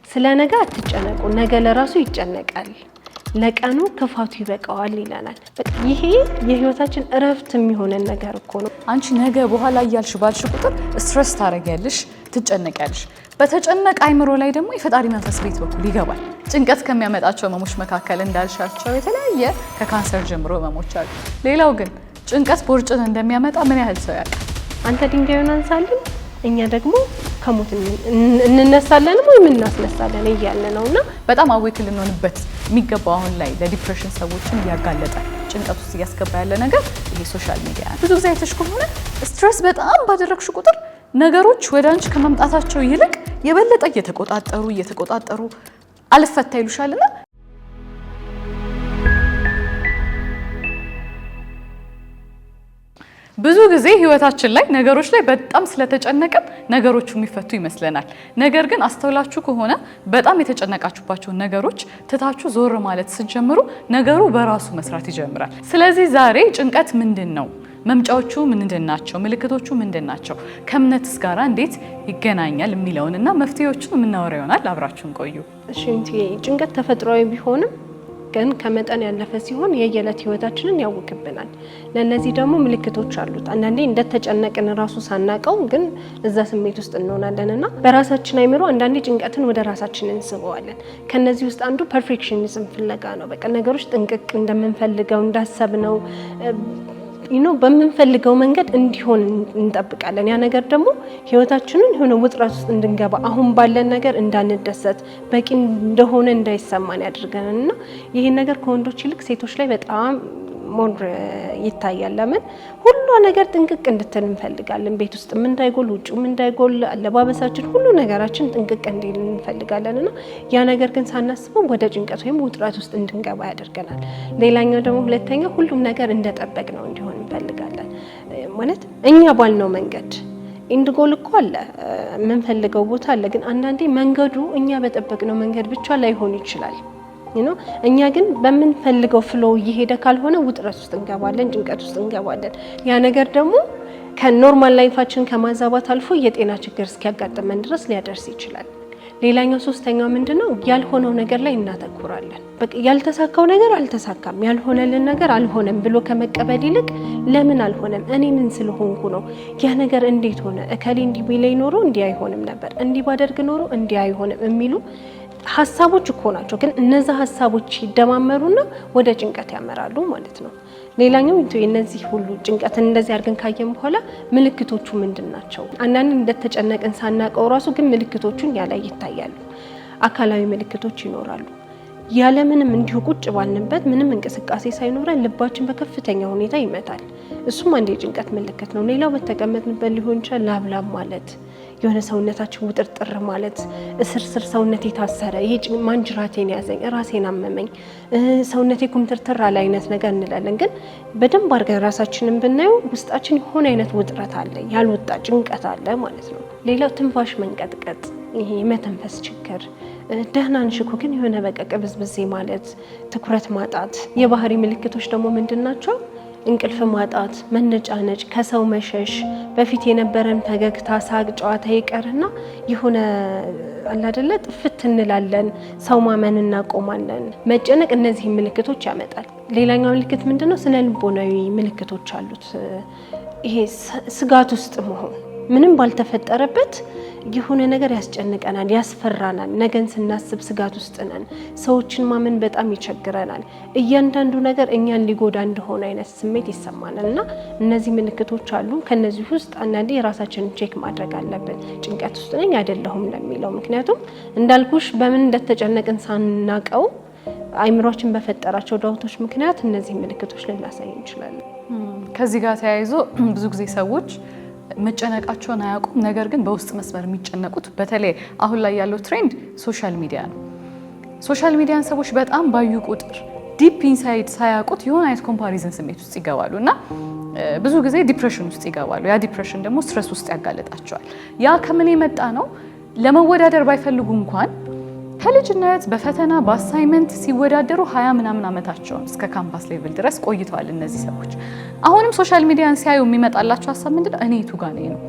ስለ ነገ አትጨነቁ፣ ነገ ለራሱ ይጨነቃል፣ ለቀኑ ክፋቱ ይበቃዋል ይላል። በቃ ይሄ የህይወታችን እረፍት የሚሆነን ነገር እኮ ነው። አንቺ ነገ በኋላ እያልሽ ባልሽ ቁጥር ስትረስ ታረጊያለሽ፣ ትጨነቂያለሽ። በተጨነቀ አይምሮ ላይ ደግሞ የፈጣሪ መንፈስ ቤት በኩል ይገባል። ጭንቀት ከሚያመጣቸው ህመሞች መካከል እንዳልሻቸው የተለያየ ከካንሰር ጀምሮ ህመሞች አሉ። ሌላው ግን ጭንቀት ቦርጭን እንደሚያመጣ ምን ያህል ሰው ያውቃል? አንተ ድንጋዩን አንሳልን፣ እኛ ደግሞ ከሞት እንነሳለን ወይም እናስነሳለን እያለ ነውና በጣም አዌክ ልንሆንበት የሚገባው አሁን ላይ ለዲፕሬሽን ሰዎችን እያጋለጠ ጭንቀት ውስጥ እያስገባ ያለ ነገር ይሄ ሶሻል ሚዲያ ነው። ብዙ ጊዜ አይተሽ ከሆነ ስትሬስ በጣም ባደረግሽ ቁጥር ነገሮች ወደ አንቺ ከመምጣታቸው ይልቅ የበለጠ እየተቆጣጠሩ አልፈታ ይሉሻልና ብዙ ጊዜ ህይወታችን ላይ ነገሮች ላይ በጣም ስለተጨነቀን ነገሮቹ የሚፈቱ ይመስለናል። ነገር ግን አስተውላችሁ ከሆነ በጣም የተጨነቃችሁባቸው ነገሮች ትታችሁ ዞር ማለት ስትጀምሩ ነገሩ በራሱ መስራት ይጀምራል። ስለዚህ ዛሬ ጭንቀት ምንድነው? መምጫዎቹ ምንድናቸው? ምልክቶቹ ምንድናቸው? ከእምነትስ ጋር እንዴት ይገናኛል የሚለውንና መፍትሄዎቹን የምናወራ ይሆናል። አብራችሁን ቆዩ። እሺ፣ ጭንቀት ተፈጥሯዊ ቢሆንም ግን ከመጠን ያለፈ ሲሆን የየዕለት ህይወታችንን ያውክብናል። ለነዚህ ደግሞ ምልክቶች አሉት። አንዳንዴ እንደተጨነቅን ራሱ ሳናቀው ግን እዛ ስሜት ውስጥ እንሆናለንና በራሳችን አይምሮ አንዳንዴ ጭንቀትን ወደ ራሳችን እንስበዋለን። ከነዚህ ውስጥ አንዱ ፐርፌክሽኒዝም ፍለጋ ነው። በቃ ነገሮች ጥንቅቅ እንደምንፈልገው እንዳሰብነው በምንፈልገው መንገድ እንዲሆን እንጠብቃለን። ያ ነገር ደግሞ ህይወታችንን የሆነ ውጥረት ውስጥ እንድንገባ፣ አሁን ባለን ነገር እንዳንደሰት፣ በቂ እንደሆነ እንዳይሰማን ያደርገናልና ይሄን ነገር ከወንዶች ይልቅ ሴቶች ላይ በጣም ሞር ይታያል። ለምን ሁሉ ነገር ጥንቅቅ እንድትል እንፈልጋለን። ቤት ውስጥ ምን እንዳይጎል፣ ውጭ ምን እንዳይጎል፣ አለባበሳችን፣ ሁሉ ነገራችን ጥንቅቅ እንዲል እንፈልጋለንና ያ ነገር ግን ሳናስበው ወደ ጭንቀት ወይም ውጥረት ውስጥ እንድንገባ ያደርገናል። ሌላኛው ደግሞ ሁለተኛው ሁሉም ነገር እንደጠበቅ ነው እንዲሆን እንፈልጋለን። ማለት እኛ ባልነው መንገድ ኢንድ ጎል እኮ አለ፣ የምንፈልገው ቦታ አለ። ግን አንዳንዴ መንገዱ እኛ በጠበቅነው መንገድ ብቻ ላይሆን ይችላል። እኛ ግን በምንፈልገው ፍሎው እየሄደ ካልሆነ ውጥረት ውስጥ እንገባለን፣ ጭንቀት ውስጥ እንገባለን። ያ ነገር ደግሞ ከኖርማል ላይፋችን ከማዛባት አልፎ የጤና ችግር እስኪያጋጥመን ድረስ ሊያደርስ ይችላል። ሌላኛው ሶስተኛው ምንድነው? ያልሆነው ነገር ላይ እናተኩራለን። በቃ ያልተሳካው ነገር አልተሳካም፣ ያልሆነልን ነገር አልሆነም ብሎ ከመቀበል ይልቅ ለምን አልሆነም፣ እኔ ምን ስለሆንኩ ነው፣ ያ ነገር እንዴት ሆነ፣ እከሌ እንዲህ ቢለኝ ኖሮ እንዲህ አይሆንም ነበር፣ እንዲህ ባደርግ ኖሮ እንዲህ አይሆንም የሚሉ ሀሳቦች እኮ ናቸው። ግን እነዛ ሀሳቦች ይደማመሩና ወደ ጭንቀት ያመራሉ ማለት ነው። ሌላኛው እነዚህ ሁሉ ጭንቀትን እንደዚህ አድርገን ካየን በኋላ ምልክቶቹ ምንድናቸው? አንዳንድ እንደተጨነቅን ሳናቀው ራሱ ግን ምልክቶቹን ያላይ ይታያሉ። አካላዊ ምልክቶች ይኖራሉ። ያለምንም እንዲሁ ቁጭ ባልንበት ምንም እንቅስቃሴ ሳይኖረን ልባችን በከፍተኛ ሁኔታ ይመታል። እሱም አንድ የጭንቀት ምልክት ነው። ሌላው በተቀመጥንበት ሊሆን ይችላል። ላብላብ ማለት፣ የሆነ ሰውነታችን ውጥርጥር ማለት፣ እስርስር ሰውነቴ ታሰረ፣ ይሄ ማንጅራቴን ያዘኝ፣ ራሴን አመመኝ፣ ሰውነቴ ኩምትርትር አለ አይነት ነገር እንላለን። ግን በደንብ አድርገን ራሳችንን ብናየው ውስጣችን የሆነ አይነት ውጥረት አለ፣ ያልወጣ ጭንቀት አለ ማለት ነው። ሌላው ትንፋሽ መንቀጥቀጥ፣ ይሄ የመተንፈስ ችግር፣ ደህና ንሽኩ ግን የሆነ በቃ ቅብዝብዜ ማለት፣ ትኩረት ማጣት። የባህሪ ምልክቶች ደግሞ ምንድናቸው? እንቅልፍ ማጣት፣ መነጫነጭ፣ ከሰው መሸሽ፣ በፊት የነበረን ፈገግታ፣ ሳቅ፣ ጨዋታ ይቀርና የሆነ አለ አይደለ ጥፍት እንላለን፣ ሰው ማመን እናቆማለን፣ መጨነቅ። እነዚህ ምልክቶች ያመጣል። ሌላኛው ምልክት ምንድነው? ስነ ልቦናዊ ምልክቶች አሉት። ይሄ ስጋት ውስጥ መሆን፣ ምንም ባልተፈጠረበት የሆነ ነገር ያስጨንቀናል፣ ያስፈራናል። ነገን ስናስብ ስጋት ውስጥ ነን። ሰዎችን ማመን በጣም ይቸግረናል። እያንዳንዱ ነገር እኛን ሊጎዳ እንደሆነ አይነት ስሜት ይሰማናል። እና እነዚህ ምልክቶች አሉ። ከነዚህ ውስጥ አንዳንዴ የራሳችንን ቼክ ማድረግ አለብን። ጭንቀት ውስጥ ነኝ አይደለሁም ለሚለው። ምክንያቱም እንዳልኩሽ በምን እንደተጨነቅን ሳናቀው አይምሮችን በፈጠራቸው ዳውቶች ምክንያት እነዚህ ምልክቶች ልናሳይ እንችላለን። ከዚህ ጋር ተያይዞ ብዙ ጊዜ ሰዎች መጨነቃቸውን አያውቁም። ነገር ግን በውስጥ መስመር የሚጨነቁት በተለይ አሁን ላይ ያለው ትሬንድ ሶሻል ሚዲያ ነው። ሶሻል ሚዲያን ሰዎች በጣም ባዩ ቁጥር ዲፕ ኢንሳይድ ሳያውቁት የሆነ አይነት ኮምፓሪዝን ስሜት ውስጥ ይገባሉ እና ብዙ ጊዜ ዲፕሬሽን ውስጥ ይገባሉ። ያ ዲፕሬሽን ደግሞ ስትረስ ውስጥ ያጋለጣቸዋል። ያ ከምን የመጣ ነው? ለመወዳደር ባይፈልጉ እንኳን ከልጅነት በፈተና በአሳይመንት ሲወዳደሩ 20 ምናምን ዓመታቸውን እስከ ካምፓስ ሌቭል ድረስ ቆይተዋል እነዚህ ሰዎች። አሁንም ሶሻል ሚዲያን ሲያዩ የሚመጣላቸው ሀሳብ ምንድነው? እኔ የቱ ጋር ነኝ ነው።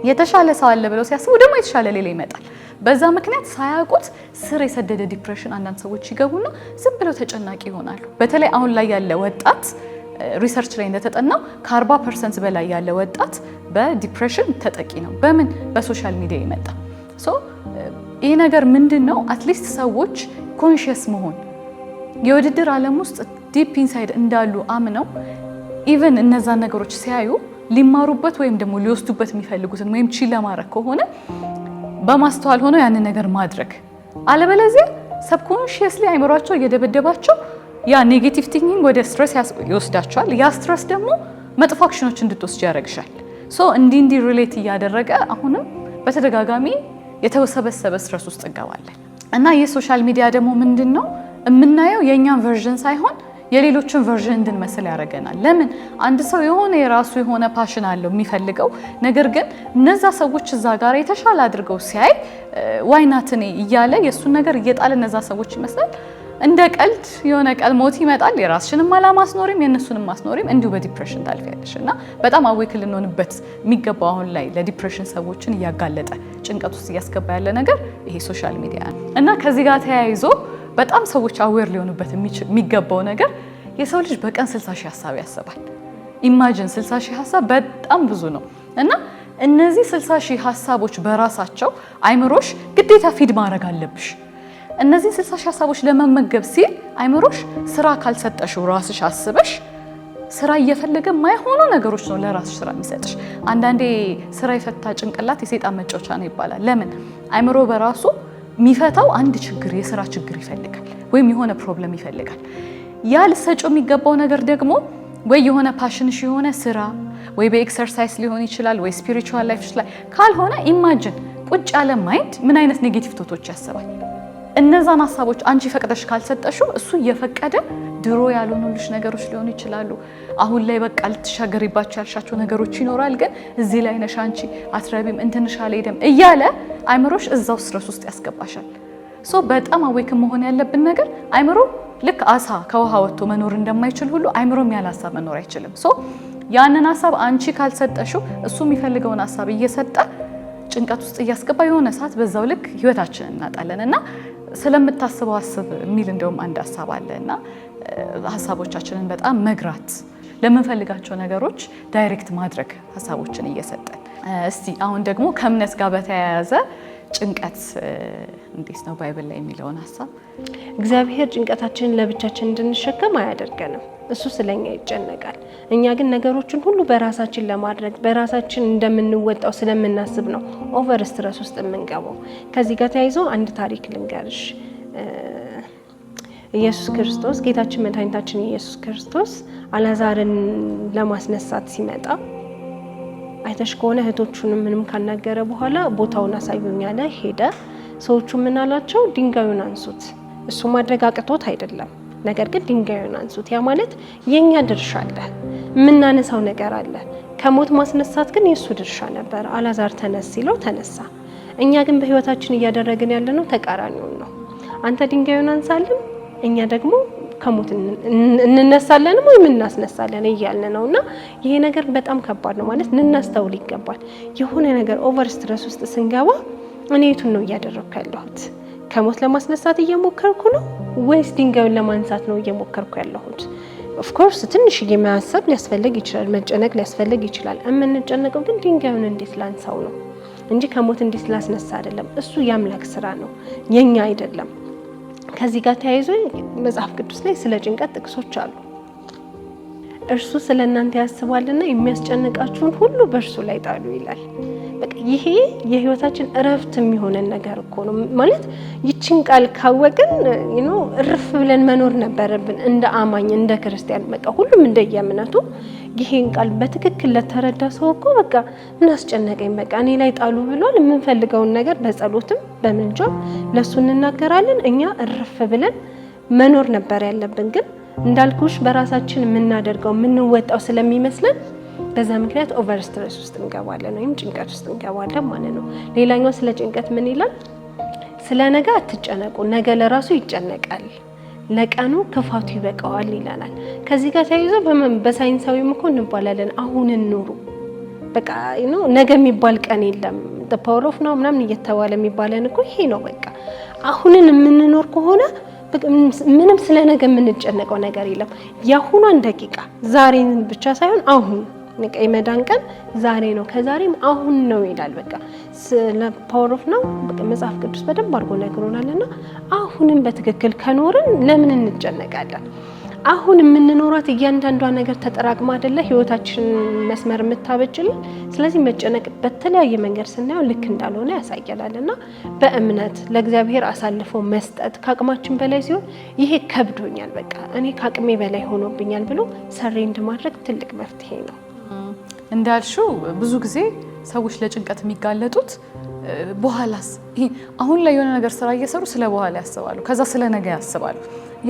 የተሻለ ሰው አለ ብለው ሲያስቡ ደግሞ የተሻለ ሌላ ይመጣል። በዛ ምክንያት ሳያውቁት ስር የሰደደ ዲፕሬሽን አንዳንድ ሰዎች ይገቡና ዝም ብለው ተጨናቂ ይሆናሉ። በተለይ አሁን ላይ ያለ ወጣት ሪሰርች ላይ እንደተጠናው ከ40% በላይ ያለ ወጣት በዲፕሬሽን ተጠቂ ነው። በምን? በሶሻል ሚዲያ ይመጣ። ይሄ ነገር ምንድነው? አትሊስት ሰዎች ኮንሺየስ መሆን የውድድር ዓለም ውስጥ ዲፕ ኢንሳይድ እንዳሉ አምነው ኢቨን እነዛን ነገሮች ሲያዩ ሊማሩበት ወይም ደግሞ ሊወስዱበት የሚፈልጉትን ወይም ቺል ለማድረግ ከሆነ በማስተዋል ሆኖ ያንን ነገር ማድረግ፣ አለበለዚያ ሰብኮንሺየስሊ አይምሯቸው እየደበደባቸው ያ ኔጌቲቭ ቲንኪንግ ወደ ስትረስ ይወስዳቸዋል። ያ ስትረስ ደግሞ መጥፎ አክሽኖች እንድትወስጂ ያደርግሻል። እንዲህ ሪሌት እያደረገ አሁንም በተደጋጋሚ የተወሰበሰበ ስትረስ ውስጥ እንገባለን እና የሶሻል ሚዲያ ደግሞ ምንድነው የምናየው የኛን ቨርዥን ሳይሆን የሌሎችን ቨርዥን እንድንመስል ያደርገናል። ለምን? አንድ ሰው የሆነ የራሱ የሆነ ፓሽን አለው የሚፈልገው ነገር፣ ግን እነዛ ሰዎች እዛ ጋር የተሻለ አድርገው ሲያይ ዋይናት እኔ እያለ የእሱን ነገር እየጣለ እነዛ ሰዎች ይመስላል እንደ ቀልድ የሆነ ቀል ሞት ይመጣል። የራስሽንም አላማ አስኖሪም የእነሱንም አስኖሪም እንዲሁ በዲፕሬሽን ታልፊያለሽ እና በጣም አዌክ ልንሆንበት የሚገባው አሁን ላይ ለዲፕሬሽን ሰዎችን እያጋለጠ ጭንቀት ውስጥ እያስገባ ያለ ነገር ይሄ ሶሻል ሚዲያ ነው እና ከዚህ ጋር ተያይዞ በጣም ሰዎች አዌር ሊሆኑበት የሚገባው ነገር የሰው ልጅ በቀን 60 ሺህ ሀሳብ ያስባል። ኢማጂን 60 ሺህ ሀሳብ በጣም ብዙ ነው እና እነዚህ 60 ሺህ ሀሳቦች በራሳቸው አይምሮሽ ግዴታ ፊድ ማድረግ አለብሽ። እነዚህ 60 ሺህ ሀሳቦች ለመመገብ ሲል አይምሮሽ ስራ ካልሰጠሽው ራስሽ አስበሽ ስራ እየፈለገ ማይሆኑ ነገሮች ነው ለራስሽ ስራ የሚሰጥሽ። አንዳንዴ ስራ የፈታ ጭንቅላት የሰይጣን መጫወቻ ነው ይባላል። ለምን? አይምሮ በራሱ የሚፈታው አንድ ችግር የስራ ችግር ይፈልጋል ወይም የሆነ ፕሮብለም ይፈልጋል። ያ ልትሰጪው የሚገባው ነገር ደግሞ ወይ የሆነ ፓሽንሽ የሆነ ስራ ወይ በኤክሰርሳይዝ ሊሆን ይችላል ወይ ስፒሪቹዋል ላይፍሽ ላይ ካልሆነ ኢማጂን ቁጭ ያለ ማይንድ ምን አይነት ኔጌቲቭ ቶቶች ያስባል። እነዛን ሀሳቦች አንቺ ፈቅደሽ ካልሰጠሽው እሱ እየፈቀደ ድሮ ያልሆኑልሽ ነገሮች ሊሆኑ ይችላሉ። አሁን ላይ በቃ ልትሻገሪባቸው ያልሻቸው ነገሮች ይኖራል፣ ግን እዚህ ላይ ነሽ አንቺ አትረቢም እንትንሽ አልሄድም እያለ አይምሮሽ እዛው ስትረስ ውስጥ ያስገባሻል። በጣም አዌክ መሆን ያለብን ነገር አይምሮ ልክ አሳ ከውሃ ወጥቶ መኖር እንደማይችል ሁሉ አይምሮም ያለ ሀሳብ መኖር አይችልም። ያንን ሀሳብ አንቺ ካልሰጠሽው እሱ የሚፈልገውን ሀሳብ እየሰጠ ጭንቀት ውስጥ እያስገባ የሆነ ሰዓት በዛው ልክ ህይወታችንን እናጣለን እና ስለምታስበው አስብ የሚል እንደውም አንድ ሀሳብ አለ እና ሀሳቦቻችንን በጣም መግራት ለምንፈልጋቸው ነገሮች ዳይሬክት ማድረግ ሀሳቦችን እየሰጠን። እስቲ አሁን ደግሞ ከእምነት ጋር በተያያዘ ጭንቀት እንዴት ነው ባይብል ላይ የሚለውን ሀሳብ። እግዚአብሔር ጭንቀታችንን ለብቻችን እንድንሸከም አያደርገንም። እሱ ስለኛ ይጨነቃል። እኛ ግን ነገሮችን ሁሉ በራሳችን ለማድረግ በራሳችን እንደምንወጣው ስለምናስብ ነው ኦቨር ስትረስ ውስጥ የምንገባው። ከዚህ ጋር ተያይዞ አንድ ታሪክ ልንገርሽ። ኢየሱስ ክርስቶስ ጌታችን መድኃኒታችን ኢየሱስ ክርስቶስ አልዓዛርን ለማስነሳት ሲመጣ አይተሽ ከሆነ እህቶቹንም ምንም ካናገረ በኋላ ቦታውን አሳዩኝ አለ። ሄደ። ሰዎቹ ምን አላቸው? ድንጋዩን አንሱት። እሱ ማድረግ አቅቶት አይደለም፣ ነገር ግን ድንጋዩን አንሱት። ያ ማለት የኛ ድርሻ አለ፣ የምናነሳው ነገር አለ። ከሞት ማስነሳት ግን የሱ ድርሻ ነበር። አልዓዛር ተነስ ሲለው ተነሳ። እኛ ግን በህይወታችን እያደረግን ያለነው ተቃራኒውን ነው። አንተ ድንጋዩን አንሳልን፣ እኛ ደግሞ ከሞት እንነሳለን ወይም እናስነሳለን እያልን ነውና ይሄ ነገር በጣም ከባድ ነው። ማለት ልናስተውል ይገባል። የሆነ ነገር ኦቨር ስትረስ ውስጥ ስንገባ እኔ የቱን ነው እያደረኩ ያለሁት? ከሞት ለማስነሳት እየሞከርኩ ነው ወይስ ድንጋዩን ለማንሳት ነው እየሞከርኩ ያለሁት? ኦፍ ኮርስ ትንሽ ማሰብ ሊያስፈልግ ይችላል፣ መጨነቅ ሊያስፈልግ ይችላል። የምንጨነቀው ግን ድንጋዩን እንዴት ላንሳው ነው እንጂ ከሞት እንዴት ላስነሳ አይደለም። እሱ የአምላክ ስራ ነው፣ የኛ አይደለም። ከዚህ ጋር ተያይዞ መጽሐፍ ቅዱስ ላይ ስለ ጭንቀት ጥቅሶች አሉ። እርሱ ስለ እናንተ ያስባልና የሚያስጨንቃችሁን ሁሉ በእርሱ ላይ ጣሉ ይላል። በቃ ይሄ የህይወታችን እረፍት የሚሆነን ነገር እኮ ነው። ማለት ይችን ቃል ካወቅን እርፍ ብለን መኖር ነበረብን እንደ አማኝ እንደ ክርስቲያን። በቃ ሁሉም እንደየእምነቱ ይሄን ቃል በትክክል ለተረዳ ሰው እኮ በቃ ምን አስጨነቀኝ በቃ እኔ ላይ ጣሉ ብሏል። የምንፈልገውን ነገር በጸሎትም በምልጃም ለሱ እንናገራለን። እኛ እርፍ ብለን መኖር ነበር ያለብን። ግን እንዳልኩሽ በራሳችን የምናደርገው የምንወጣው ስለሚመስለን በዛ ምክንያት ኦቨር ስትረስ ውስጥ እንገባለን ወይም ጭንቀት ውስጥ እንገባለን ማለት ነው። ሌላኛው ስለ ጭንቀት ምን ይላል? ስለ ነገ አትጨነቁ፣ ነገ ለራሱ ይጨነቃል፣ ለቀኑ ክፋቱ ይበቃዋል ይላል። ከዚህ ጋር ተያይዞ በሳይንሳዊም እኮ እንባላለን አሁን ኑሩ። በቃ ነገ የሚባል ቀን የለም። the power of now ምናምን እየተባለ የሚባለን እኮ ይሄ ነው። በቃ አሁንን የምንኖር ከሆነ ምንም ስለ ነገ የምንጨነቀው ነገር የለም። ያሁኗን ደቂቃ ዛሬን ብቻ ሳይሆን አሁን የመዳን ቀን ዛሬ ነው፣ ከዛሬም አሁን ነው ይላል። በቃ ስለ ፓወር ኦፍ ናው መጽሐፍ ቅዱስ በደንብ አድርጎ ነግሮናልና አሁንም በትክክል ከኖርን ለምን እንጨነቃለን? አሁን የምንኖራት እያንዳንዷ ነገር ተጠራቅማ አይደለ ህይወታችን መስመር የምታበጅልን። ስለዚህ መጨነቅ በተለያየ መንገድ ስናየው ልክ እንዳልሆነ ያሳያልና በእምነት ለእግዚአብሔር አሳልፎ መስጠት ከአቅማችን በላይ ሲሆን ይሄ ከብዶኛል፣ በቃ እኔ ከአቅሜ በላይ ሆኖብኛል ብሎ ሰሬንድ ማድረግ ትልቅ መፍትሄ ነው። እንዳልሽው ብዙ ጊዜ ሰዎች ለጭንቀት የሚጋለጡት በኋላስ አሁን ላይ የሆነ ነገር ስራ እየሰሩ ስለ በኋላ ያስባሉ፣ ከዛ ስለ ነገ ያስባሉ።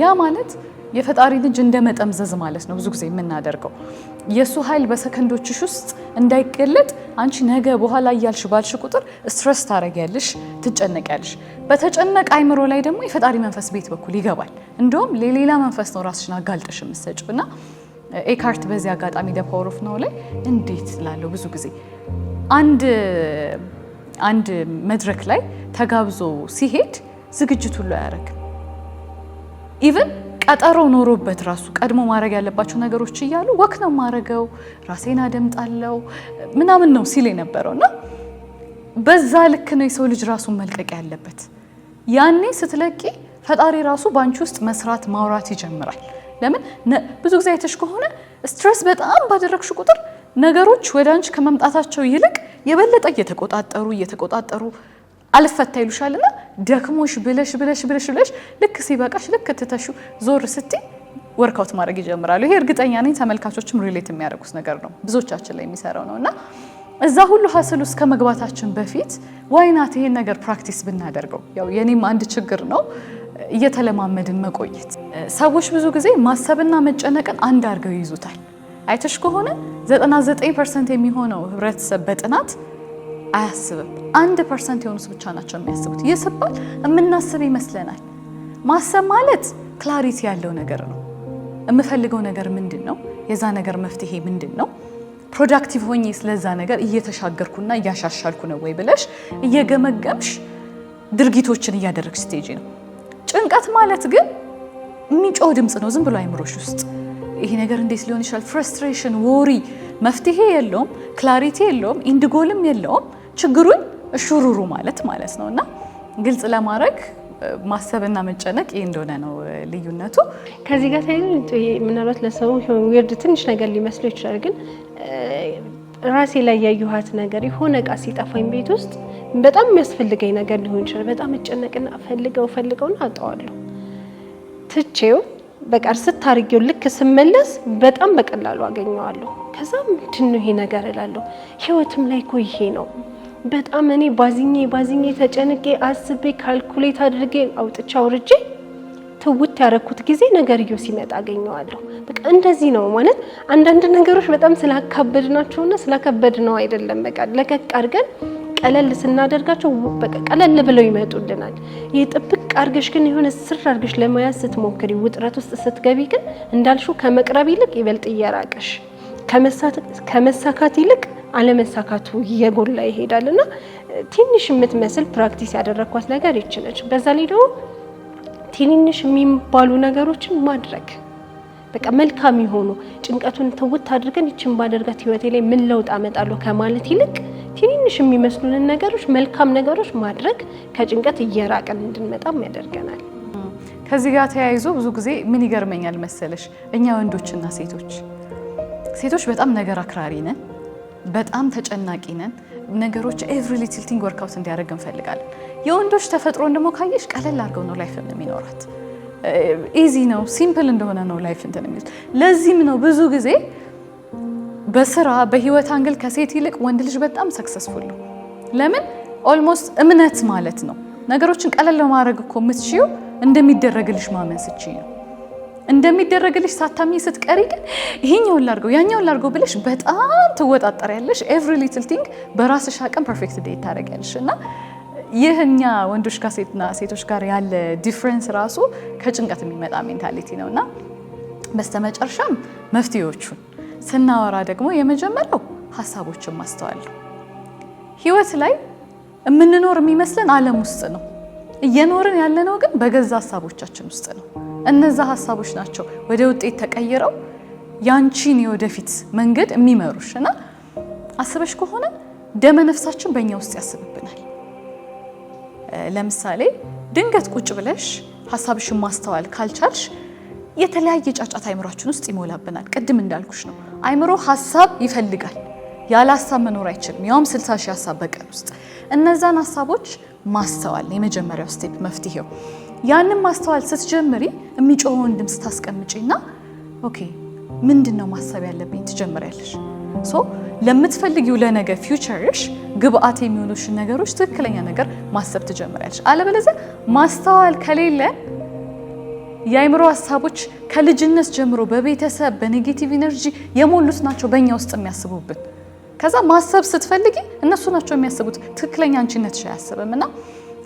ያ ማለት የፈጣሪ ልጅ እንደመጠምዘዝ ማለት ነው። ብዙ ጊዜ የምናደርገው የሱ ኃይል በሰከንዶችሽ ውስጥ እንዳይገለጥ አንቺ ነገ በኋላ እያልሽ ባልሽ ቁጥር ስትረስ ታረጊያለሽ፣ ትጨነቂያለሽ። በተጨነቀ አይምሮ ላይ ደግሞ የፈጣሪ መንፈስ ቤት በኩል ይገባል። እንደውም ለሌላ መንፈስ ነው ራስሽን አጋልጠሽ የምትሰጪውና ኤካርት በዚህ አጋጣሚ the power of now ላይ እንዴት ላለው ብዙ ጊዜ አንድ መድረክ ላይ ተጋብዞ ሲሄድ ዝግጅት ሁሉ አያረግም። ኢቭን ቀጠሮ ኖሮበት ራሱ ቀድሞ ማድረግ ያለባቸው ነገሮች እያሉ ወክ ነው ማረገው፣ ራሴን አደምጣለሁ ምናምን ነው ሲል የነበረውና በዛ ልክ ነው የሰው ልጅ ራሱን መልቀቅ ያለበት። ያኔ ስትለቂ ፈጣሪ ራሱ ባንቺ ውስጥ መስራት ማውራት ይጀምራል። ለምን ብዙ ጊዜ አይተሽ ከሆነ ስትሬስ በጣም ባደረግሽ ቁጥር ነገሮች ወደ አንቺ ከመምጣታቸው ይልቅ የበለጠ እየተቆጣጠሩ አልፈታ ይሉሻልና ደክሞሽ ብለሽ ልክ ሲበቃሽ ልክ ትተሹ ዞር ስትይ ወርክአውት ማድረግ ይጀምራሉ። ይሄ እርግጠኛ ነኝ ተመልካቾችም ሪሌት የሚያደርጉት ነገር ነው፣ ብዙዎቻችን ላይ የሚሰራው ነውና እዛ ሁሉ ሀስል ውስጥ ከመግባታችን በፊት ዋይናት ይሄን ነገር ፕራክቲስ ብናደርገው። ያው የኔም አንድ ችግር ነው እየተለማመድን መቆየት። ሰዎች ብዙ ጊዜ ማሰብና መጨነቅን አንድ አድርገው ይይዙታል። አይተሽ ከሆነ 99% የሚሆነው ህብረተሰብ በጥናት አያስብም። 1% የሆኑት ብቻ ናቸው የሚያስቡት። ይስባል የምናስብ ይመስለናል። ማሰብ ማለት ክላሪቲ ያለው ነገር ነው። የምፈልገው ነገር ምንድን ነው? የዛ ነገር መፍትሄ ምንድን ነው? ፕሮዳክቲቭ ሆኜ ስለዛ ነገር እየተሻገርኩና እያሻሻልኩ ነው ወይ ብለሽ እየገመገምሽ ድርጊቶችን እያደረግሽ ስቴጅ ነው። ጭንቀት ማለት ግን የሚጮህ ድምጽ ነው ዝም ብሎ አይምሮሽ ውስጥ። ይሄ ነገር እንዴት ሊሆን ይችላል? ፍረስትሬሽን፣ ወሪ፣ መፍትሄ የለውም፣ ክላሪቲ የለውም፣ ኢንድጎልም የለውም። ችግሩን እሹሩሩ ማለት ነውና ግልጽ ለማድረግ ማሰብና መጨነቅ ይሄ እንደሆነ ነው ልዩነቱ። ከዚህ ጋር ተያይዞ ምናልባት ለሰው ዊርድ ትንሽ ነገር ሊመስለው ይችላል፣ ግን ራሴ ላይ ያዩሃት ነገር የሆነ እቃ ሲጠፋኝ ቤት ውስጥ በጣም የሚያስፈልገኝ ነገር ሊሆን ይችላል። በጣም እጨነቅና ፈልገውና አጣዋለሁ። ትቼው በቃ ስታርጊው ልክ ስመለስ በጣም በቀላሉ አገኘዋለሁ። ከዛ ምንድነው ይሄ ነገር እላለሁ። ህይወትም ላይ እኮ ይሄ ነው። በጣም እኔ ባዚኜ ተጨንቄ አስቤ ካልኩሌት አድርጌ አውጥቼ አውርጄ ትውት ያረኩት ጊዜ ነገርየው ሲመጣ አገኘዋለሁ። በቃ እንደዚህ ነው ማለት አንዳንድ ነገሮች በጣም ስላከበድናቸውና ስላከበድነው አይደለም። በቃ ለቀቅ አድርገን ቀለል ስናደርጋቸው በቃ ቀለል ብለው ይመጡልናል። የጥብቅ አርገሽ ግን የሆነ ስር አርገሽ ለመያዝ ስትሞክሪ ውጥረት ውስጥ ስትገቢ ግን እንዳልሽው ከመቅረብ ይልቅ ይበልጥ እየራቀሽ ከመሳካት ይልቅ አለመሳካቱ እየጎላ ይሄዳልና ትንሽ የምትመስል ፕራክቲስ ያደረኳት ነገር ይችላል። በዛ ላይ ደግሞ ትንሽ የሚባሉ ነገሮችን ማድረግ በቃ መልካም ይሆኑ ጭንቀቱን ተውት አድርገን ይችን ባደርጋት ህይወቴ ላይ ምን ለውጥ አመጣለሁ ከማለት ይልቅ ትንሽ የሚመስሉንን ነገሮች መልካም ነገሮች ማድረግ ከጭንቀት እየራቀን እንድንመጣም ያደርገናል። ከዚህ ጋር ተያይዞ ብዙ ጊዜ ምን ይገርመኛል መሰለሽ፣ እኛ ወንዶችና ሴቶች በጣም ነገር አክራሪ ነን፣ በጣም ተጨናቂ ነን። ነገሮች ኤቭሪ ሊትል ቲንግ ወርክአውት እንዲያደርግ እንፈልጋለን። የወንዶች ተፈጥሮን ደግሞ ካየሽ ቀለል አድርገው ነው ላይፍ የሚኖራት። ኢዚ ነው፣ ሲምፕል እንደሆነ ነው ላይፍ እንትን የሚሉት። ለዚህም ነው ብዙ ጊዜ በስራ በህይወት አንግል ከሴት ይልቅ ወንድ ልጅ በጣም ሰክሰስፉል ነው። ለምን? ኦልሞስት እምነት ማለት ነው። ነገሮችን ቀለል ለማድረግ እኮ የምትችይው እንደሚደረግልሽ ማመን ስትችይ ነው። እንደሚደረግልሽ ሳታሚ ስትቀሪ ግን ይሄኛውን ላድርገው ያኛውን ላድርገው ብለሽ በጣም ትወጣጠሪያለሽ። ኤቭሪ ሊትል ቲንግ በራስሽ አቅም ፐርፌክት ዴት ታደርጊያለሽ። እና ይህኛ ወንዶች ከሴትና ሴቶች ጋር ያለ ዲፍረንስ ራሱ ከጭንቀት የሚመጣ ሜንታሊቲ ነውና በስተመጨረሻም መፍትሄዎቹን ስናወራ ደግሞ የመጀመሪያው ሀሳቦችን ማስተዋል ነው። ህይወት ላይ የምንኖር የሚመስለን ዓለም ውስጥ ነው። እየኖርን ያለነው ግን በገዛ ሀሳቦቻችን ውስጥ ነው። እነዛ ሀሳቦች ናቸው ወደ ውጤት ተቀይረው ያንቺን የወደፊት መንገድ የሚመሩሽ እና አስበሽ ከሆነ ደመ ነፍሳችን በእኛ ውስጥ ያስብብናል። ለምሳሌ ድንገት ቁጭ ብለሽ ሀሳብሽን ማስተዋል ካልቻልሽ የተለያየ ጫጫታ አይምሯችን ውስጥ ይሞላብናል። ቅድም እንዳልኩሽ ነው፣ አይምሮ ሀሳብ ይፈልጋል። ያለ ሀሳብ መኖር አይችልም። ያውም 60 ሺህ ሀሳብ በቀን ውስጥ። እነዛን ሀሳቦች ማስተዋል የመጀመሪያው ስቴፕ መፍትሄው። ያንን ማስተዋል ስትጀምሪ የሚጮኸውን ድምፅ ታስቀምጪና ኦኬ ምንድነው ማሰብ ያለብኝ ትጀምሪያለሽ። ለምትፈልጊው ለነገ ፊውቸርሽ ግብአት የሚሆኑሽ ነገሮች ትክክለኛ ነገር ማሰብ ትጀምሪያለሽ። አለበለዚያ ማስተዋል ከሌለ የአይምሮ ሀሳቦች ከልጅነት ጀምሮ በቤተሰብ በኔጌቲቭ ኢነርጂ የሞሉት ናቸው በእኛ ውስጥ የሚያስቡብን። ከዛ ማሰብ ስትፈልጊ እነሱ ናቸው የሚያስቡት። ትክክለኛ አንቺነትሽ አያስብም እና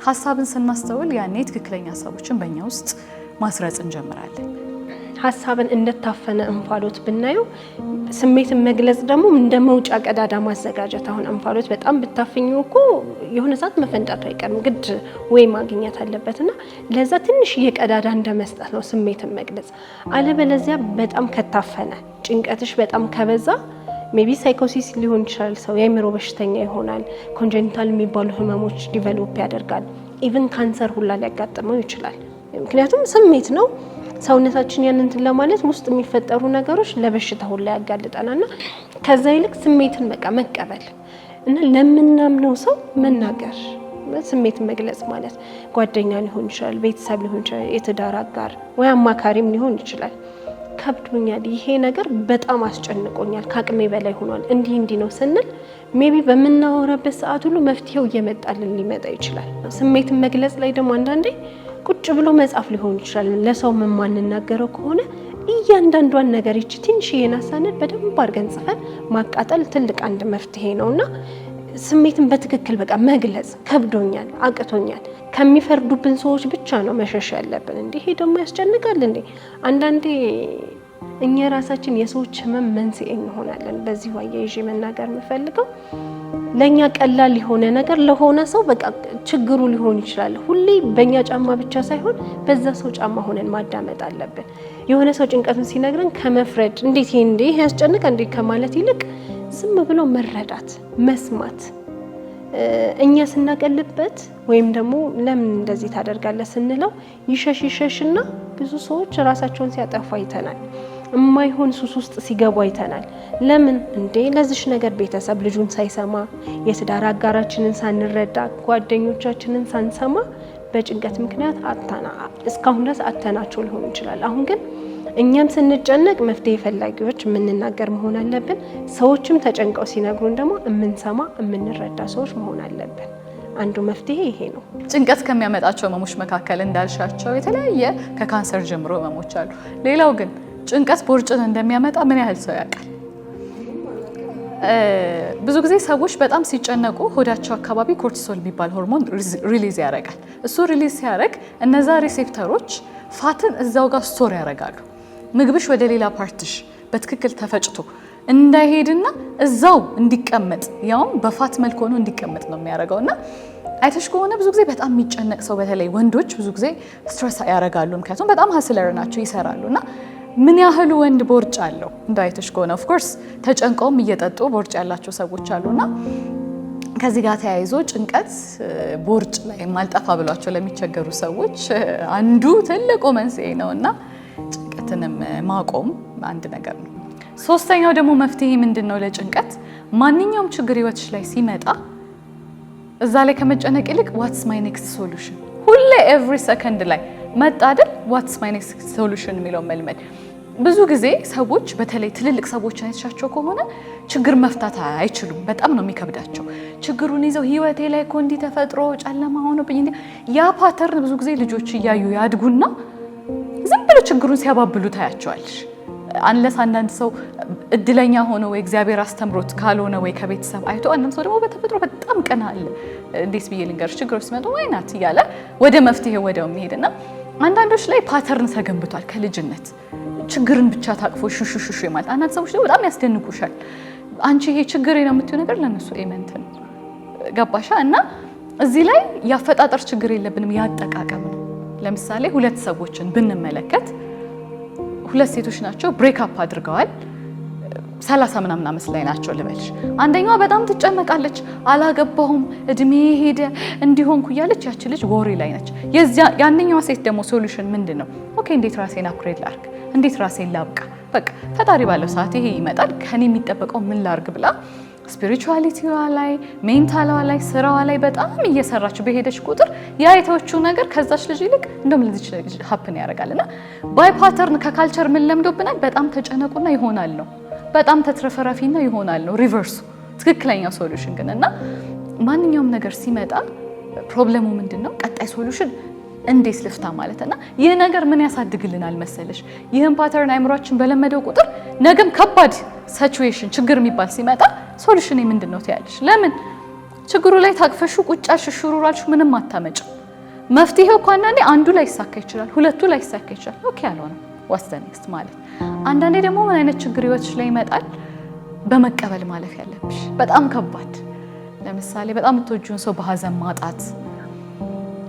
ሀሳብን ስናስተውል ያኔ ትክክለኛ ሀሳቦችን በእኛ ውስጥ ማስረጽ እንጀምራለን። ሀሳብን እንደታፈነ እንፋሎት ብናየው ስሜትን መግለጽ ደግሞ እንደ መውጫ ቀዳዳ ማዘጋጀት። አሁን እንፋሎት በጣም ብታፈኙ እኮ የሆነ ሰዓት መፈንዳቱ አይቀርም፣ ግድ ወይ ማግኘት አለበትና ለዛ ትንሽ የቀዳዳ እንደመስጠት ነው ስሜትን መግለጽ። አለበለዚያ በጣም ከታፈነ ጭንቀትሽ በጣም ከበዛ ሜቢ ሳይኮሲስ ሊሆን ይችላል፣ ሰው የአእምሮ በሽተኛ ይሆናል፣ ኮንጀኒታል የሚባሉ ህመሞች ዲቨሎፕ ያደርጋል፣ ኢቭን ካንሰር ሁላ ሊያጋጥመው ይችላል። ምክንያቱም ስሜት ነው። ሰውነታችን ያንን እንትን ለማለት ውስጥ የሚፈጠሩ ነገሮች ለበሽታ ሁላ ያጋልጠናልና ከዛ ይልቅ ስሜትን በቃ መቀበል እና ለምናምነው ሰው መናገር፣ ስሜትን መግለጽ ማለት ጓደኛ ሊሆን ይችላል፣ ቤተሰብ ሊሆን ይችላል፣ የትዳር አጋር ወይ አማካሪም ሊሆን ይችላል። ከብዶኛል፣ ይሄ ነገር በጣም አስጨንቆኛል፣ ከአቅሜ በላይ ሆኗል፣ እንዲህ ነው ስንል ሜቢ በምናወራበት ሰዓት ሁሉ መፍትሄው እየመጣልን ሊመጣ ይችላል። ስሜትን መግለጽ ላይ ደግሞ አንዳንዴ ቁጭ ብሎ መጻፍ ሊሆን ይችላል። ለሰው የማንናገረው ከሆነ እያንዳንዷን ነገር ይቺ ትንሽዬ ናሳነት በደንብ አድርገን ጽፈን ማቃጠል ትልቅ አንድ መፍትሄ ነውና ስሜትን በትክክል በቃ መግለጽ ከብዶኛል፣ አቅቶኛል ከሚፈርዱብን ሰዎች ብቻ ነው መሸሽ ያለብን። ይሄ ደግሞ ያስጨንቃል እንዴ! አንዳንዴ እኛ ራሳችን የሰዎች ህመም መንስኤ እንሆናለን። በዚህ አያይዤ መናገር የምፈልገው ለኛ ቀላል የሆነ ነገር ለሆነ ሰው በቃ ችግሩ ሊሆን ይችላል። ሁሌ በእኛ ጫማ ብቻ ሳይሆን በዛ ሰው ጫማ ሆነን ማዳመጥ አለብን። የሆነ ሰው ጭንቀቱን ሲነግረን ከመፍረድ እንዴት ይሄ ያስጨንቅ እንዴ ከማለት ይልቅ ዝም ብሎ መረዳት፣ መስማት። እኛ ስናቀልበት ወይም ደግሞ ለምን እንደዚህ ታደርጋለህ ስንለው ይሸሽና ብዙ ሰዎች ራሳቸውን ሲያጠፉ አይተናል። የማይሆን ሱስ ውስጥ ሲገቡ አይተናል። ለምን እንዴ ለዚሽ ነገር ቤተሰብ ልጁን ሳይሰማ፣ የትዳር አጋራችንን ሳንረዳ፣ ጓደኞቻችንን ሳንሰማ በጭንቀት ምክንያት እስካሁን ድረስ አተናቸው ሊሆን ይችላል። አሁን ግን እኛም ስንጨነቅ መፍትሄ ፈላጊዎች የምንናገር መሆን አለብን። ሰዎችም ተጨንቀው ሲነግሩን ደግሞ የምንሰማ የምንረዳ ሰዎች መሆን አለብን። አንዱ መፍትሄ ይሄ ነው። ጭንቀት ከሚያመጣቸው ህመሞች መካከል እንዳልሻቸው የተለያየ ከካንሰር ጀምሮ ህመሞች አሉ። ሌላው ግን ጭንቀት ቦርጭን እንደሚያመጣ ምን ያህል ሰው ያውቃል? ብዙ ጊዜ ሰዎች በጣም ሲጨነቁ ሆዳቸው አካባቢ ኮርቲሶል የሚባል ሆርሞን ሪሊዝ ያደርጋል። እሱ ሪሊዝ ሲያደርግ እነዛ ሪሴፕተሮች ፋትን እዛው ጋር ስቶር ያደርጋሉ። ምግብሽ ወደ ሌላ ፓርትሽ በትክክል ተፈጭቶ እንዳይሄድና እዛው እንዲቀመጥ ያውም በፋት መልክ ሆኖ እንዲቀመጥ ነው የሚያደርገውና አይተሽ ከሆነ ብዙ ጊዜ በጣም የሚጨነቅ ሰው በተለይ ወንዶች ብዙ ጊዜ ስትረስ ያደርጋሉ። ምክንያቱም በጣም ሀስለር ናቸው፣ ይሰራሉና ምን ያህሉ ወንድ ቦርጭ አለው እንዳይተሽ ከሆነ ኦፍ ኮርስ ተጨንቀውም እየጠጡ ቦርጭ ያላቸው ሰዎች አሉና ከዚህ ጋር ተያይዞ ጭንቀት ቦርጭ ላይ ማልጠፋ ብሏቸው ለሚቸገሩ ሰዎች አንዱ ትልቁ መንስኤ ነውና ጭንቀትንም ማቆም አንድ ነገር ነው። ሶስተኛው ደግሞ መፍትሄ ምንድነው ለጭንቀት? ማንኛውም ችግር ህይወትሽ ላይ ሲመጣ እዛ ላይ ከመጨነቅ ይልቅ ዋትስ ማይ ኔክስት ሶሉሽን ሁሌ ኤቭሪ ሰከንድ ላይ መጣ አይደል? ዋትስ ማይ ኔክስት ሶሉሽን የሚለው መልመድ። ብዙ ጊዜ ሰዎች በተለይ ትልልቅ ሰዎች አይተሻቸው ከሆነ ችግር መፍታት አይችሉም፣ በጣም ነው የሚከብዳቸው። ችግሩን ይዘው ህይወቴ ላይ እኮ እንዲህ ተፈጥሮ ጨለማ ሆኖብኝ ያ ፓተርን ብዙ ጊዜ ልጆች እያዩ ያድጉና ዝም ብሎ ችግሩን ሲያባብሉ ታያቸዋለሽ። አንለስ አንዳንድ ሰው እድለኛ ሆኖ ወይ እግዚአብሔር አስተምሮት ካልሆነ ወይ ከቤተሰብ አይቶ፣ አንዳንድ ሰው ደግሞ በተፈጥሮ በጣም ቀና አለ። እንዴት ብዬ ልንገርሽ? ችግሮች ሲመጡ ወይናት እያለ ወደ መፍትሄ ወደው የሚሄድና አንዳንዶች ላይ ፓተርን ተገንብቷል ከልጅነት ችግርን ብቻ ታቅፎ ሹሹሹ ማለት። አንዳንድ ሰዎች ደግሞ በጣም ያስደንቁሻል። አንቺ ይሄ ችግሬ ነው የምትዩ ነገር ለነሱ ኤመንት ነው። ገባሻ? እና እዚህ ላይ ያፈጣጠር ችግር የለብንም፣ ያጠቃቀም ነው። ለምሳሌ ሁለት ሰዎችን ብንመለከት ሁለት ሴቶች ናቸው፣ ብሬክ አፕ አድርገዋል። 30 ምናምን ዓመት ላይ ናቸው ልበልሽ። አንደኛዋ በጣም ትጨነቃለች፣ አላገባሁም፣ እድሜ ሄደ፣ እንዲሆንኩ እያለች ያቺ ልጅ ወሬ ላይ ነች። ያንኛዋ ሴት ደግሞ ሶሉሽን ምንድን ነው? ኦኬ እንዴት ራሴን አፕግሬድ ላርግ፣ እንዴት ራሴን ላብቃ፣ በቃ ፈጣሪ ባለው ሰዓት ይሄ ይመጣል፣ ከኔ የሚጠበቀው ምን ላርግ ብላ ስፒሪቹዋሊቲዋ ላይ ሜንታልዋ ላይ ስራዋ ላይ በጣም እየሰራች በሄደች ቁጥር ያ የተወችው ነገር ከዛች ልጅ ይልቅ እንደውም ለዚች ልጅ ሀፕን ያደርጋልና ባይ ፓተርን ከካልቸር ምን ለምዶብናል? በጣም ተጨነቁና ይሆናል ነው፣ በጣም ተትረፈረፊና ይሆናል ነው ሪቨርሱ። ትክክለኛው ሶሉሽን ግን እና ማንኛውም ነገር ሲመጣ ፕሮብሌሙ ምንድነው? ቀጣይ ሶሉሽን እንዴት ልፍታ ማለትና ይህ ነገር ምን ያሳድግልናል መሰለሽ? ይህን ፓተርን አይምሯችን በለመደው ቁጥር ነገም ከባድ ሲቹዌሽን ችግር የሚባል ሲመጣ ሶሉሽን ምንድነው ትያለሽ? ለምን ችግሩ ላይ ታቅፈሹ ቁጫሽ ሹሩራልሽ ምንም አታመጭም። መፍትሄው እኮ አንዳንዴ አንዱ ላይ ይሳካ ይችላል፣ ሁለቱ ላይ ይሳካ ይችላል። ኦኬ ያልሆነ ዋትስ ዘ ኔክስት ማለት። አንዳንዴ ደግሞ ምን አይነት ችግር ህይወትሽ ላይ ይመጣል በመቀበል ማለፍ ያለብሽ። በጣም ከባድ ለምሳሌ በጣም የምትወጂውን ሰው በሀዘን ማጣት፣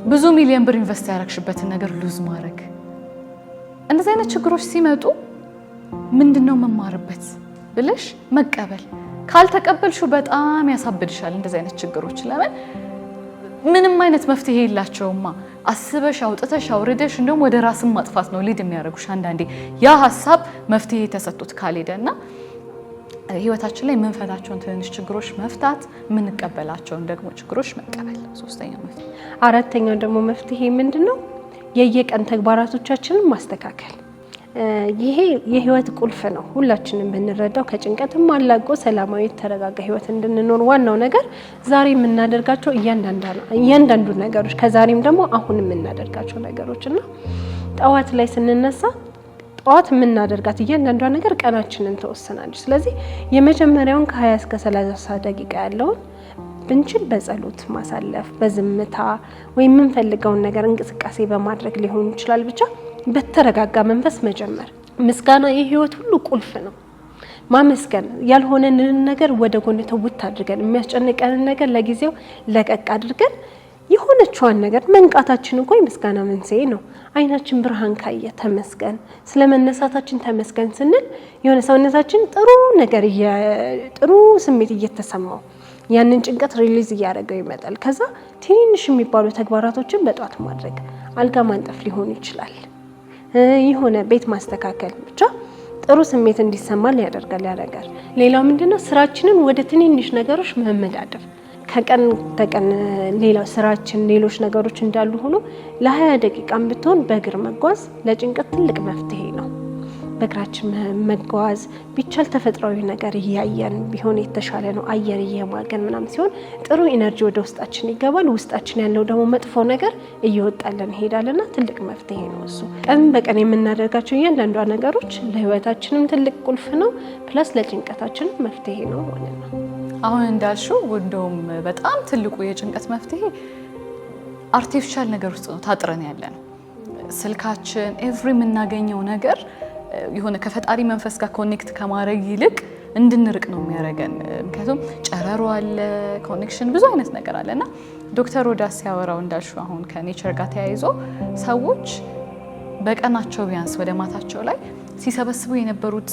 ብዙ ሚሊዮን ብር ኢንቨስት ያደረግሽበትን ነገር ሉዝ ማድረግ። እንደዚህ አይነት ችግሮች ሲመጡ ምንድነው መማርበት ብለሽ መቀበል። ካልተቀበልሽው በጣም ያሳብድሻል እንደዚህ አይነት ችግሮች። ለምን ምንም አይነት መፍትሄ የላቸውማ። አስበሽ አውጥተሽ አውርደሽ እንደውም ወደ ራስን ማጥፋት ነው ሊድ የሚያደርጉሽ አንዳንዴ ያ ሀሳብ መፍትሄ ተሰጥቶት ካልሄደና ህይወታችን ላይ የምንፈታቸውን ትንሽ ችግሮች መፍታት፣ የምንቀበላቸውን ደግሞ ችግሮች መቀበል ሶስተኛው መፍትሄ። አራተኛው ደግሞ መፍትሄ ምንድነው? የየቀን ተግባራቶቻችንን ማስተካከል። ይሄ የህይወት ቁልፍ ነው። ሁላችንም ብንረዳው ከጭንቀትም አላቆ ሰላማዊ ተረጋጋ ህይወት እንድንኖር ዋናው ነገር ዛሬ የምናደርጋቸው እያንዳንዱ ነገሮች ከዛሬም ደግሞ አሁን የምናደርጋቸው ነገሮች እና ጠዋት ላይ ስንነሳ ጠዋት የምናደርጋት እያንዳንዷ ነገር ቀናችንን ተወሰናለች። ስለዚህ የመጀመሪያውን ከ20 እስከ 30 ደቂቃ ያለውን ብንችል በጸሎት ማሳለፍ፣ በዝምታ ወይም የምንፈልገውን ነገር እንቅስቃሴ በማድረግ ሊሆን ይችላል። ብቻ በተረጋጋ መንፈስ መጀመር። ምስጋና የህይወት ሁሉ ቁልፍ ነው። ማመስገን፣ ያልሆነንን ነገር ወደ ጎን ተውት አድርገን የሚያስጨንቀንን ነገር ለጊዜው ለቀቅ አድርገን የሆነችዋን ነገር መንቃታችን እንኳን የምስጋና መንስኤ ነው። አይናችን ብርሃን ካየ ተመስገን፣ ስለመነሳታችን ተመስገን ስንል የሆነ ሰውነታችን ጥሩ ስሜት እየተሰማው ያንን ጭንቀት ሪሊዝ እያደረገው ይመጣል። ከዛ ትንሽ የሚባሉ ተግባራቶችን በጧት ማድረግ፣ አልጋ ማንጠፍ ሊሆን ይችላል፣ የሆነ ቤት ማስተካከል፣ ብቻ ጥሩ ስሜት እንዲሰማል ያደርጋል። ሌላው ምንድነው? ስራችንን ወደ ትንንሽ ነገሮች መመዳደፍ። ከቀን ተቀን ሌላው ስራችን ሌሎች ነገሮች እንዳሉ ሆኖ ለ20 ደቂቃም ብትሆን በእግር መጓዝ ለጭንቀት ትልቅ መፍትሄ ነው። በእግራችን መጓዝ ቢቻል ተፈጥሯዊ ነገር እያየን ቢሆን የተሻለ ነው። አየር እየማገን ምናምን ሲሆን ጥሩ ኢነርጂ ወደ ውስጣችን ይገባል። ውስጣችን ያለው ደግሞ መጥፎ ነገር እየወጣለን ይሄዳልና ትልቅ መፍትሄ ነው እሱ። ቀን በቀን የምናደርጋቸው እያንዳንዷ ነገሮች ለህይወታችንም ትልቅ ቁልፍ ነው፣ ፕላስ ለጭንቀታችንም መፍትሄ ነው ማለት ነው። አሁን እንዳልሽው እንደውም በጣም ትልቁ የጭንቀት መፍትሄ አርቲፊሻል ነገር ውስጥ ነው ታጥረን ያለ ነው። ስልካችን ኤቭሪ የምናገኘው ነገር የሆነ ከፈጣሪ መንፈስ ጋር ኮኔክት ከማድረግ ይልቅ እንድንርቅ ነው የሚያደርገን። ምክንያቱም ጨረሮ አለ፣ ኮኔክሽን ብዙ አይነት ነገር አለና ዶክተር ሮዳስ ሲያወራው እንዳልሽው አሁን ከኔቸር ጋር ተያይዞ ሰዎች በቀናቸው ቢያንስ ወደ ማታቸው ላይ ሲሰበስቡ የነበሩት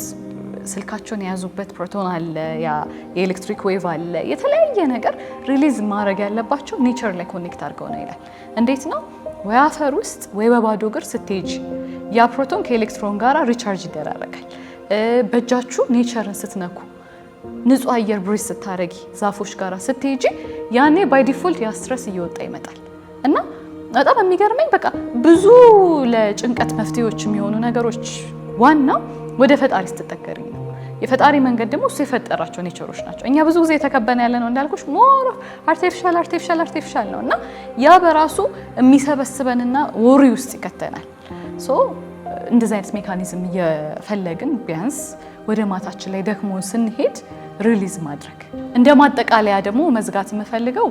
ስልካቸውን የያዙበት ፕሮቶን አለ፣ ያ የኤሌክትሪክ ዌቭ አለ፣ የተለያየ ነገር ሪሊዝ ማድረግ ያለባቸው ኔቸር ላይ ኮኔክት አድርገው ነው ይላል። እንዴት ነው? ወይ አፈር ውስጥ ወይ በባዶ እግር ስትሄጂ ያ ፕሮቶን ከኤሌክትሮን ጋር ሪቻርጅ ይደራረጋል። በእጃችሁ ኔቸርን ስትነኩ፣ ንጹህ አየር ብሪዝ ስታረጊ፣ ዛፎች ጋር ስትሄጂ ያኔ ባይ ዲፎልት ያ ስትረስ እየወጣ ይመጣል። እና በጣም የሚገርመኝ በቃ ብዙ ለጭንቀት መፍትሄዎች የሚሆኑ ነገሮች ዋናው ወደ ፈጣሪ ስትጠገሪ ነው። የፈጣሪ መንገድ ደግሞ እሱ የፈጠራቸው ኔቸሮች ናቸው። እኛ ብዙ ጊዜ የተከበነ ያለ ነው እንዳልኩሽ ሞር አርቲፊሻል ነው እና ያ በራሱ የሚሰበስበንና ወሪ ውስጥ ይከተናል። ሶ እንደዚህ አይነት ሜካኒዝም እየፈለግን ቢያንስ ወደ ማታችን ላይ ደግሞ ስንሄድ ሪሊዝ ማድረግ። እንደ ማጠቃለያ ደግሞ መዝጋት የምፈልገው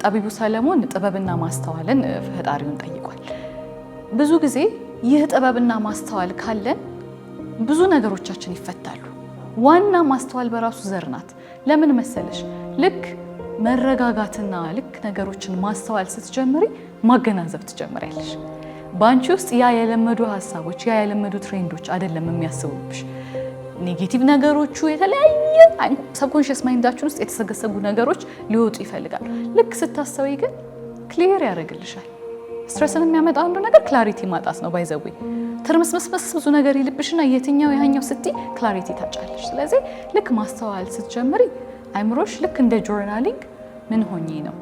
ጠቢቡ ሰለሞን ጥበብና ማስተዋልን ፈጣሪውን ጠይቋል። ብዙ ጊዜ ይህ ጥበብና ማስተዋል ካለን ብዙ ነገሮቻችን ይፈታሉ። ዋና ማስተዋል በራሱ ዘር ናት። ለምን መሰለሽ? ልክ መረጋጋትና ልክ ነገሮችን ማስተዋል ስትጀምሪ ማገናዘብ ትጀምሪያለሽ። በአንቺ ውስጥ ያ የለመዱ ሀሳቦች ያ የለመዱ ትሬንዶች አይደለም የሚያስቡብሽ። ኔጌቲቭ ነገሮቹ የተለያየ ሰብኮንሽስ ማይንዳችን ውስጥ የተሰገሰጉ ነገሮች ሊወጡ ይፈልጋሉ። ልክ ስታስተውይ ግን ክሊር ያደርግልሻል። ስትረስን የሚያመጣ አንዱ ነገር ክላሪቲ ማጣት ነው። ባይዘዌ ትርምስምስምስ ብዙ ነገር ይልብሽና የትኛው ያኛው ስትይ ክላሪቲ ታጫለሽ። ስለዚህ ልክ ማስተዋል ስትጀምሪ አይምሮሽ ልክ እንደ ጆርናሊንግ ምን ሆኜ ነው፣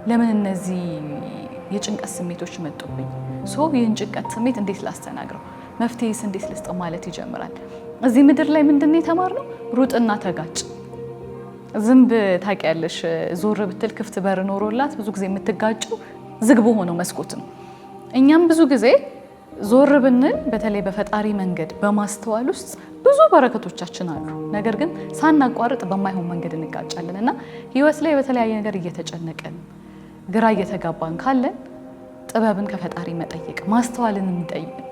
ለምን እነዚህ የጭንቀት ስሜቶች መጡብኝ፣ ይህን ጭንቀት ስሜት እንዴት ላስተናግረው፣ መፍትሄስ እንዴት ልስጠው ማለት ይጀምራል። እዚህ ምድር ላይ ምንድነው የተማርነው? ሩጥና ተጋጭ። ዝንብ ታውቂያለሽ፣ ዞር ብትል ክፍት በር ኖሮላት ብዙ ጊዜ የምትጋጨው ዝግ በሆነው መስኮት ነው። እኛም ብዙ ጊዜ ዞር ብንል በተለይ በፈጣሪ መንገድ በማስተዋል ውስጥ ብዙ በረከቶቻችን አሉ። ነገር ግን ሳናቋርጥ በማይሆን መንገድ እንጋጫለን እና ህይወት ላይ በተለያየ ነገር እየተጨነቀን ግራ እየተጋባን ካለን ጥበብን ከፈጣሪ መጠየቅ፣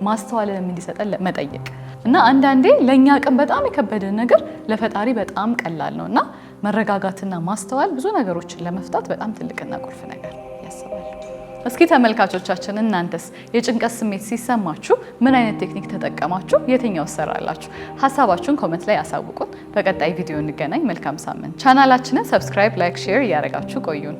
ማስተዋልን እንዲሰጠን መጠየቅ እና አንዳንዴ ለእኛ አቅም በጣም የከበደን ነገር ለፈጣሪ በጣም ቀላል ነው እና መረጋጋትና ማስተዋል ብዙ ነገሮችን ለመፍታት በጣም ትልቅና ቁልፍ ነገር ያስባል። እስኪ ተመልካቾቻችን እናንተስ የጭንቀት ስሜት ሲሰማችሁ ምን አይነት ቴክኒክ ተጠቀማችሁ? የትኛው ሰራላችሁ? ሀሳባችሁን ኮሜንት ላይ አሳውቁን። በቀጣይ ቪዲዮ እንገናኝ። መልካም ሳምንት። ቻናላችንን ሰብስክራይብ፣ ላይክ፣ ሼር እያደረጋችሁ ቆዩን።